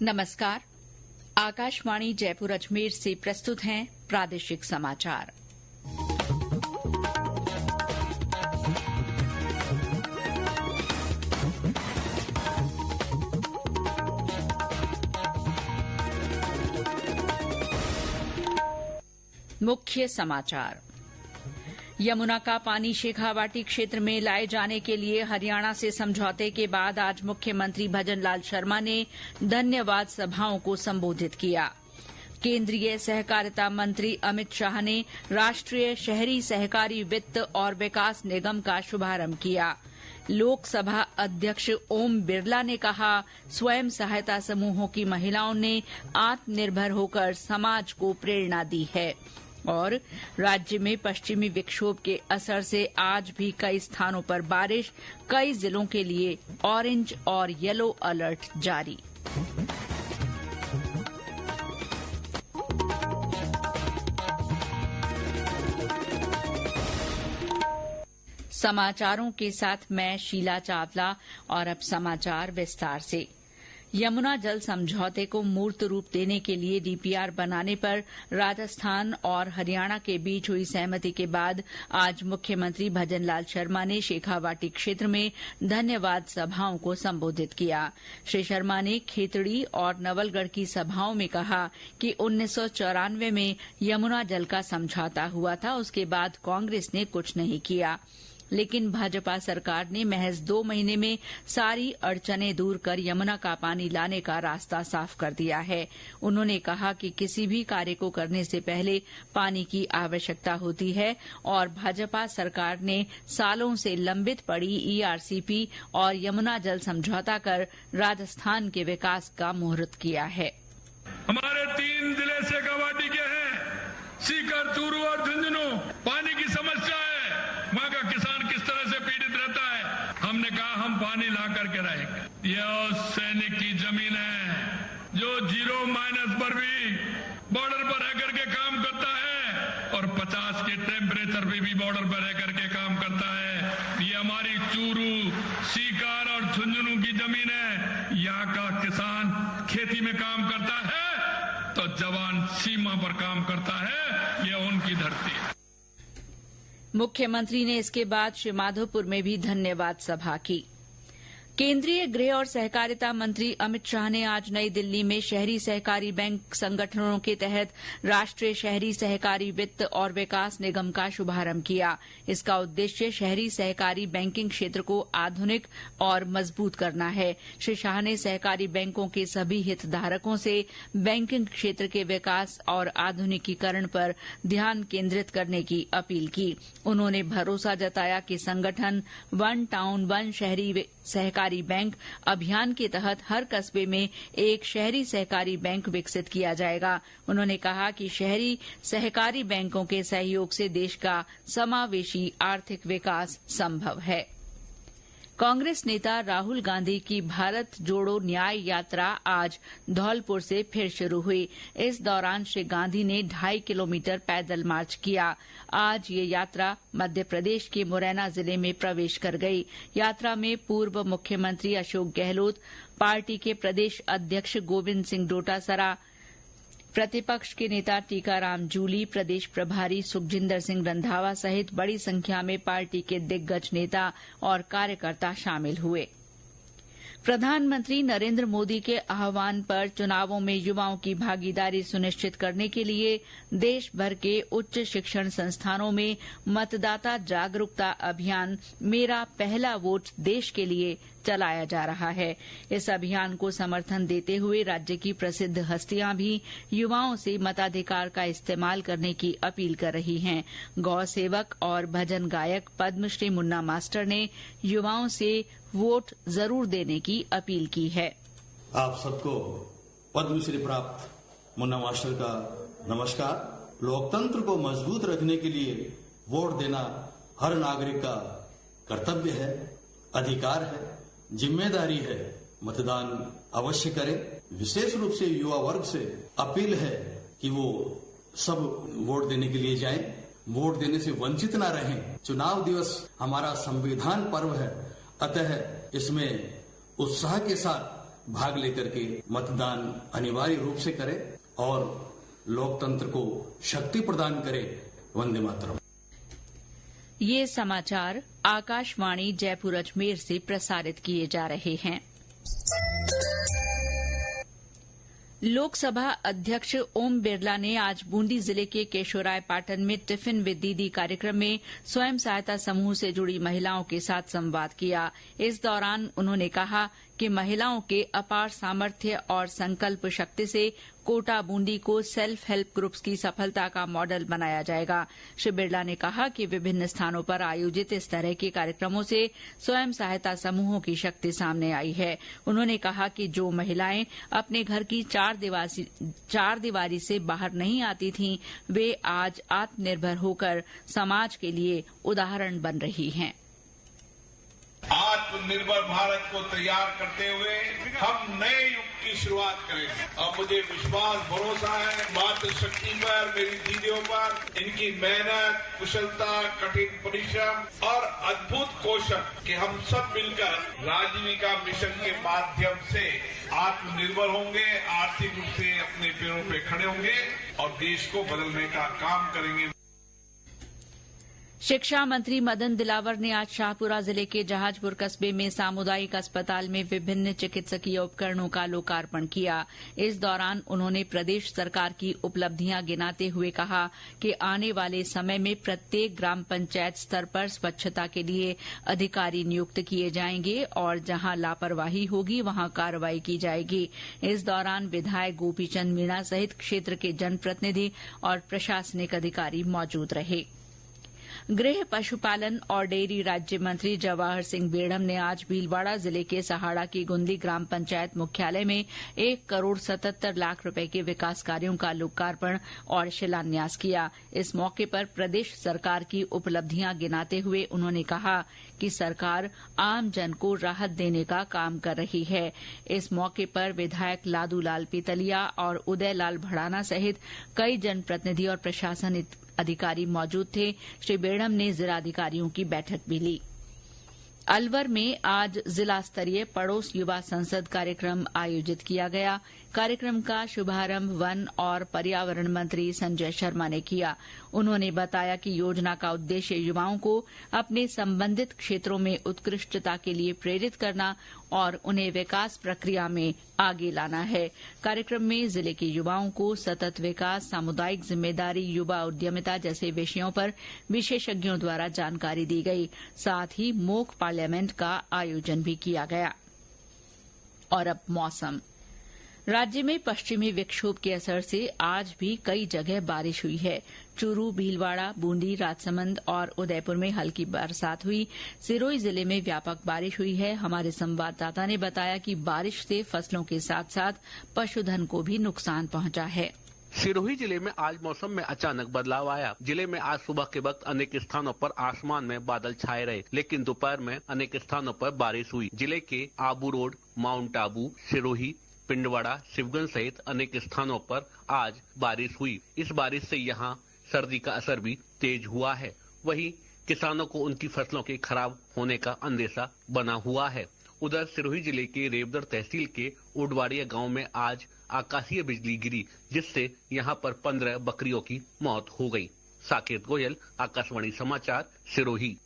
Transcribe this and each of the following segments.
नमस्कार। आकाशवाणी जयपुर अजमेर से प्रस्तुत हैं प्रादेशिक समाचार। मुख्य समाचार। यमुना का पानी शेखावाटी क्षेत्र में लाए जाने के लिए हरियाणा से समझौते के बाद आज मुख्यमंत्री भजनलाल शर्मा ने धन्यवाद सभाओं को संबोधित किया। केंद्रीय सहकारिता मंत्री अमित शाह ने राष्ट्रीय शहरी सहकारी वित्त और विकास निगम का शुभारंभ किया। लोकसभा अध्यक्ष ओम बिरला ने कहा, स्वयं सहायता समूहों की महिलाओं ने आत्मनिर्भर होकर समाज को प्रेरणा दी है। और राज्य में पश्चिमी विक्षोभ के असर से आज भी कई स्थानों पर बारिश, कई जिलों के लिए ऑरेंज और येलो अलर्ट जारी। समाचारों के साथ मैं शीला चावला और अब समाचार विस्तार से। यमुना जल समझौते को मूर्त रूप देने के लिए डीपीआर बनाने पर राजस्थान और हरियाणा के बीच हुई सहमति के बाद आज मुख्यमंत्री भजनलाल शर्मा ने शेखावाटी क्षेत्र में धन्यवाद सभाओं को संबोधित किया। श्री शर्मा ने खेतड़ी और नवलगढ़ की सभाओं में कहा कि 1994 में यमुना जल का समझौता हुआ था, उसके बाद कांग्रेस ने कुछ नहीं किया, लेकिन भाजपा सरकार ने महज 2 महीने में सारी अड़चनें दूर कर यमुना का पानी लाने का रास्ता साफ कर दिया है। उन्होंने कहा कि किसी भी कार्य को करने से पहले पानी की आवश्यकता होती है और भाजपा सरकार ने सालों से लंबित पड़ी ईआरसीपी और यमुना जल समझौता कर राजस्थान के विकास का मुहूर्त किया है। हमारे 3 जिले शेखावाटी के हैं, सीकर, चूरू और झुंझुनू। पानी की समस्या है, वहां का किसान किस तरह से पीड़ित रहता है। हमने कहा हम पानी ला करके रहेंगे। यह सैनिक की जमीन है जो 0- पर भी बॉर्डर पर रह करके काम करता है और 50 के टेम्परेचर पे भी बॉर्डर पर रह करके काम करता है। ये हमारी चूरू, सीकर और झुंझुनू की जमीन है। यहाँ का किसान खेती में काम करता है तो जवान सीमा पर काम करता है। यह उनकी धरती है। मुख्यमंत्री ने इसके बाद श्रीमाधोपुर में भी धन्यवाद सभा की। केंद्रीय गृह और सहकारिता मंत्री अमित शाह ने आज नई दिल्ली में शहरी सहकारी बैंक संगठनों के तहत राष्ट्रीय शहरी सहकारी वित्त और विकास निगम का शुभारंभ किया। इसका उद्देश्य शहरी सहकारी बैंकिंग क्षेत्र को आधुनिक और मजबूत करना है। श्री शाह ने सहकारी बैंकों के सभी हितधारकों से बैंकिंग क्षेत्र के विकास और आधुनिकीकरण पर ध्यान केंद्रित करने की अपील की। उन्होंने भरोसा जताया कि संगठन 1 टाउन 1 शहरी सहकारी बैंक अभियान के तहत हर कस्बे में एक शहरी सहकारी बैंक विकसित किया जाएगा। उन्होंने कहा कि शहरी सहकारी बैंकों के सहयोग से देश का समावेशी आर्थिक विकास संभव है। कांग्रेस नेता राहुल गांधी की भारत जोड़ो न्याय यात्रा आज धौलपुर से फिर शुरू हुई। इस दौरान श्री गांधी ने 2.5 किलोमीटर पैदल मार्च किया। आज ये यात्रा मध्य प्रदेश के मुरैना जिले में प्रवेश कर गई। यात्रा में पूर्व मुख्यमंत्री अशोक गहलोत, पार्टी के प्रदेश अध्यक्ष गोविंद सिंह डोटासरा, प्रतिपक्ष के नेता टीकाराम जूली, प्रदेश प्रभारी सुखजिंदर सिंह रंधावा सहित बड़ी संख्या में पार्टी के दिग्गज नेता और कार्यकर्ता शामिल हुए। प्रधानमंत्री नरेंद्र मोदी के आह्वान पर चुनावों में युवाओं की भागीदारी सुनिश्चित करने के लिए देश भर के उच्च शिक्षण संस्थानों में मतदाता जागरूकता अभियान मेरा पहला वोट देश के लिए चलाया जा रहा है। इस अभियान को समर्थन देते हुए राज्य की प्रसिद्ध हस्तियां भी युवाओं से मताधिकार का इस्तेमाल करने की अपील कर रही हैं। गौ सेवक और भजन गायक पद्मश्री मुन्ना मास्टर ने युवाओं से वोट जरूर देने की अपील की है। आप सबको पद्मश्री प्राप्त मुन्ना मास्टर का नमस्कार। लोकतंत्र को मजबूत रखने के लिए वोट देना हर नागरिक का कर्तव्य है, अधिकार है, जिम्मेदारी है। मतदान अवश्य करें। विशेष रूप से युवा वर्ग से अपील है कि वो सब वोट देने के लिए जाएं, वोट देने से वंचित न रहें। चुनाव दिवस हमारा संविधान पर्व है, अतः इसमें उत्साह के साथ भाग लेकर के मतदान अनिवार्य रूप से करें और लोकतंत्र को शक्ति प्रदान करें। वंदे मातरम। ये समाचार आकाशवाणी जयपुर अजमेर से प्रसारित किए जा रहे हैं। लोकसभा अध्यक्ष ओम बिरला ने आज बूंदी जिले के केशोरायपाटन में टिफिन विद दीदी कार्यक्रम में स्वयं सहायता समूह से जुड़ी महिलाओं के साथ संवाद किया। इस दौरान उन्होंने कहा कि महिलाओं के अपार सामर्थ्य और संकल्प शक्ति से कोटा बूंदी को सेल्फ हेल्प ग्रुप्स की सफलता का मॉडल बनाया जाएगा। श्री बिरला ने कहा कि विभिन्न स्थानों पर आयोजित इस तरह के कार्यक्रमों से स्वयं सहायता समूहों की शक्ति सामने आई है। उन्होंने कहा कि जो महिलाएं अपने घर की चार दीवारी से बाहर नहीं आती थीं, वे आज आत्मनिर्भर होकर समाज के लिए उदाहरण बन रही हैं। आत्मनिर्भर भारत को तैयार करते हुए हम नए युग की शुरुआत करेंगे और मुझे विश्वास भरोसा है मातृशक्ति पर, मेरी दीदियों पर, इनकी मेहनत, कुशलता, कठिन परिश्रम और अद्भुत कौशल कि हम सब मिलकर राजीविका मिशन के माध्यम से आत्मनिर्भर होंगे, आर्थिक रूप से अपने पैरों पे खड़े होंगे और देश को बदलने का काम करेंगे। शिक्षा मंत्री मदन दिलावर ने आज शाहपुरा जिले के जहाजपुर कस्बे में सामुदायिक अस्पताल में विभिन्न चिकित्सकीय उपकरणों का लोकार्पण किया। इस दौरान उन्होंने प्रदेश सरकार की उपलब्धियां गिनाते हुए कहा कि आने वाले समय में प्रत्येक ग्राम पंचायत स्तर पर स्वच्छता के लिए अधिकारी नियुक्त किए जाएंगे और जहां लापरवाही होगी वहां कार्रवाई की जाएगी। इस दौरान विधायक गोपीचंद मीणा सहित क्षेत्र के जनप्रतिनिधि और प्रशासनिक अधिकारी मौजूद रहे। गृह, पशुपालन और डेयरी राज्य मंत्री जवाहर सिंह बेड़म ने आज भीलवाड़ा जिले के सहाड़ा की गुंदी ग्राम पंचायत मुख्यालय में 1 करोड़ 77 लाख रुपए के विकास कार्यों का लोकार्पण और शिलान्यास किया। इस मौके पर प्रदेश सरकार की उपलब्धियां गिनाते हुए उन्होंने कहा कि सरकार आम जन को राहत देने का काम कर रही है। इस मौके पर विधायक लादूलाल पीतलिया और उदयलाल भड़ाना सहित कई जनप्रतिनिधि और प्रशासन अधिकारी मौजूद थे। श्री बेड़म ने जिलाधिकारियों की बैठक भी ली। अलवर में आज जिला स्तरीय पड़ोस युवा संसद कार्यक्रम आयोजित किया गया। कार्यक्रम का शुभारंभ वन और पर्यावरण मंत्री संजय शर्मा ने किया। उन्होंने बताया कि योजना का उद्देश्य युवाओं को अपने संबंधित क्षेत्रों में उत्कृष्टता के लिए प्रेरित करना और उन्हें विकास प्रक्रिया में आगे लाना है। कार्यक्रम में जिले के युवाओं को सतत विकास, सामुदायिक जिम्मेदारी, युवा उद्यमिता जैसे विषयों पर विशेषज्ञों द्वारा जानकारी दी गई। साथ ही मोक पार्लियामेंट का आयोजन भी किया गया। और अब मौसम। राज्य में पश्चिमी विक्षोभ के असर से आज भी कई जगह बारिश हुई है। चूरू, भीलवाड़ा, बूंदी, राजसमंद और उदयपुर में हल्की बरसात हुई। सिरोही जिले में व्यापक बारिश हुई है। हमारे संवाददाता ने बताया कि बारिश से फसलों के साथ साथ पशुधन को भी नुकसान पहुंचा है। सिरोही जिले में आज मौसम में अचानक बदलाव आया। जिले में आज सुबह के वक्त अनेक स्थानों पर आसमान में बादल छाए रहे, लेकिन दोपहर में अनेक स्थानों पर बारिश हुई। जिले के आबू रोड, माउंट आबू, सिरोही, पिंडवाड़ा, शिवगंज सहित अनेक स्थानों पर आज बारिश हुई। इस बारिश से यहाँ सर्दी का असर भी तेज हुआ है। वहीं किसानों को उनकी फसलों के खराब होने का अंदेशा बना हुआ है। उधर सिरोही जिले के रेवदर तहसील के उडवाड़िया गांव में आज आकाशीय बिजली गिरी, जिससे यहां पर 15 बकरियों की मौत हो गई। साकेत गोयल, आकाशवाणी समाचार, सिरोही।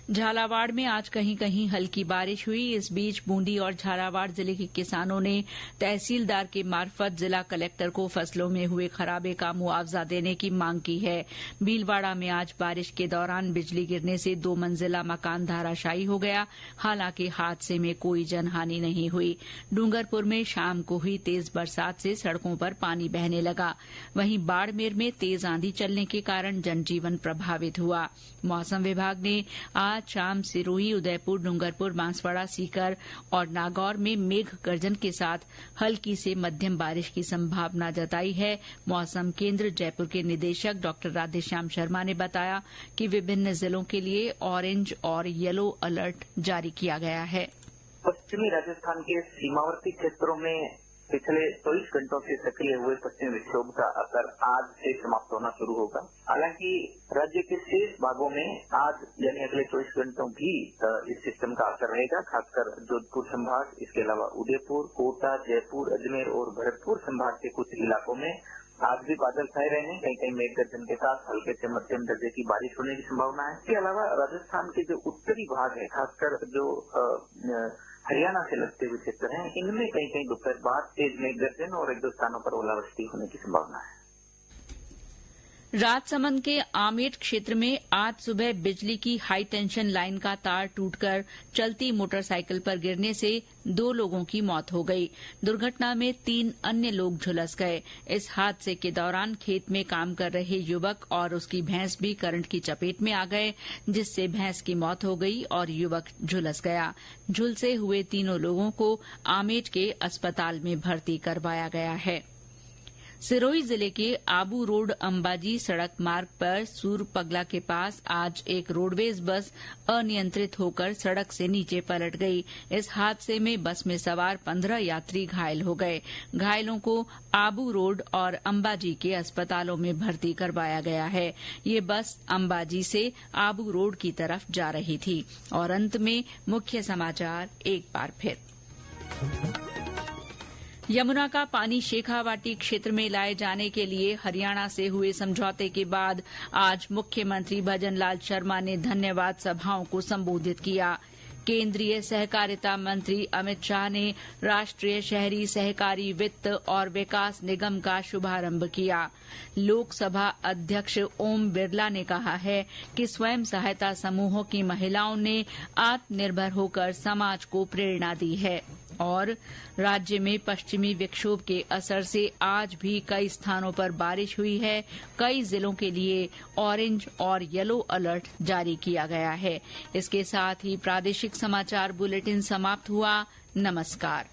झालावाड़ में आज कहीं कहीं हल्की बारिश हुई। इस बीच बूंदी और झालावाड़ जिले के किसानों ने तहसीलदार के मार्फत जिला कलेक्टर को फसलों में हुए खराबे का मुआवजा देने की मांग की है। भीलवाड़ा में आज बारिश के दौरान बिजली गिरने से 2 मंजिला मकान धराशायी हो गया। हालांकि हादसे में कोई जनहानि नहीं हुई। डूंगरपुर में शाम को हुई तेज बरसात से सड़कों पर पानी बहने लगा। वहीं बाड़मेर में तेज आंधी चलने के कारण जनजीवन प्रभावित हुआ। मौसम विभाग ने आज शाम सिरोही, उदयपुर, डूंगरपुर, बांसवाड़ा, सीकर और नागौर में मेघ गर्जन के साथ हल्की से मध्यम बारिश की संभावना जताई है। मौसम केंद्र जयपुर के निदेशक डॉक्टर राधेश्याम शर्मा ने बताया कि विभिन्न जिलों के लिए ऑरेंज और येलो अलर्ट जारी किया गया है। पश्चिमी राजस्थान के सीमावर्ती क्षेत्रों में पिछले 24 घंटों से सक्रिय हुए पश्चिमी विक्षोभ का असर आज से समाप्त होना शुरू होगा। हालांकि राज्य के शेष भागों में आज यानी अगले 24 घंटों भी इस सिस्टम का असर रहेगा, खासकर जोधपुर संभाग, इसके अलावा उदयपुर, कोटा, जयपुर, अजमेर और भरतपुर संभाग के कुछ इलाकों में आज भी बादल छाए रहेंगे। कहीं कहीं मेघ गर्जन के साथ हल्के से मध्यम दर्जे की बारिश होने की संभावना है। इसके अलावा राजस्थान के जो उत्तरी भाग है, खासकर जो हरियाणा से लगते हुए क्षेत्र हैं, इनमें कहीं कहीं दोपहर बाद तेज मेघ गर्जन और एक दो स्थानों पर ओलावृष्टि होने की संभावना है। राजसमंद के आमेट क्षेत्र में आज सुबह बिजली की हाई टेंशन लाइन का तार टूटकर चलती मोटरसाइकिल पर गिरने से 2 लोगों की मौत हो गई। दुर्घटना में 3 अन्य लोग झुलस गए। इस हादसे के दौरान खेत में काम कर रहे युवक और उसकी भैंस भी करंट की चपेट में आ गए, जिससे भैंस की मौत हो गई और युवक झुलस गया। झुलसे हुए तीनों लोगों को आमेट के अस्पताल में भर्ती करवाया गया है। सिरोही जिले के आबू रोड अंबाजी सड़क मार्ग पर सूरपगला के पास आज एक रोडवेज बस अनियंत्रित होकर सड़क से नीचे पलट गई। इस हादसे में बस में सवार 15 यात्री घायल हो गए। घायलों को आबू रोड और अंबाजी के अस्पतालों में भर्ती करवाया गया है। ये बस अंबाजी से आबू रोड की तरफ जा रही थी। और अंत में मुख्य समाचार एक बार फिर। यमुना का पानी शेखावाटी क्षेत्र में लाए जाने के लिए हरियाणा से हुए समझौते के बाद आज मुख्यमंत्री भजनलाल शर्मा ने धन्यवाद सभाओं को संबोधित किया। केंद्रीय सहकारिता मंत्री अमित शाह ने राष्ट्रीय शहरी सहकारी वित्त और विकास निगम का शुभारंभ किया। लोकसभा अध्यक्ष ओम बिरला ने कहा है कि स्वयं सहायता समूहों की महिलाओं ने आत्मनिर्भर होकर समाज को प्रेरणा दी है। और राज्य में पश्चिमी विक्षोभ के असर से आज भी कई स्थानों पर बारिश हुई है। कई जिलों के लिए ऑरेंज और येलो अलर्ट जारी किया गया है। इसके साथ ही प्रादेशिक समाचार बुलेटिन समाप्त हुआ। नमस्कार।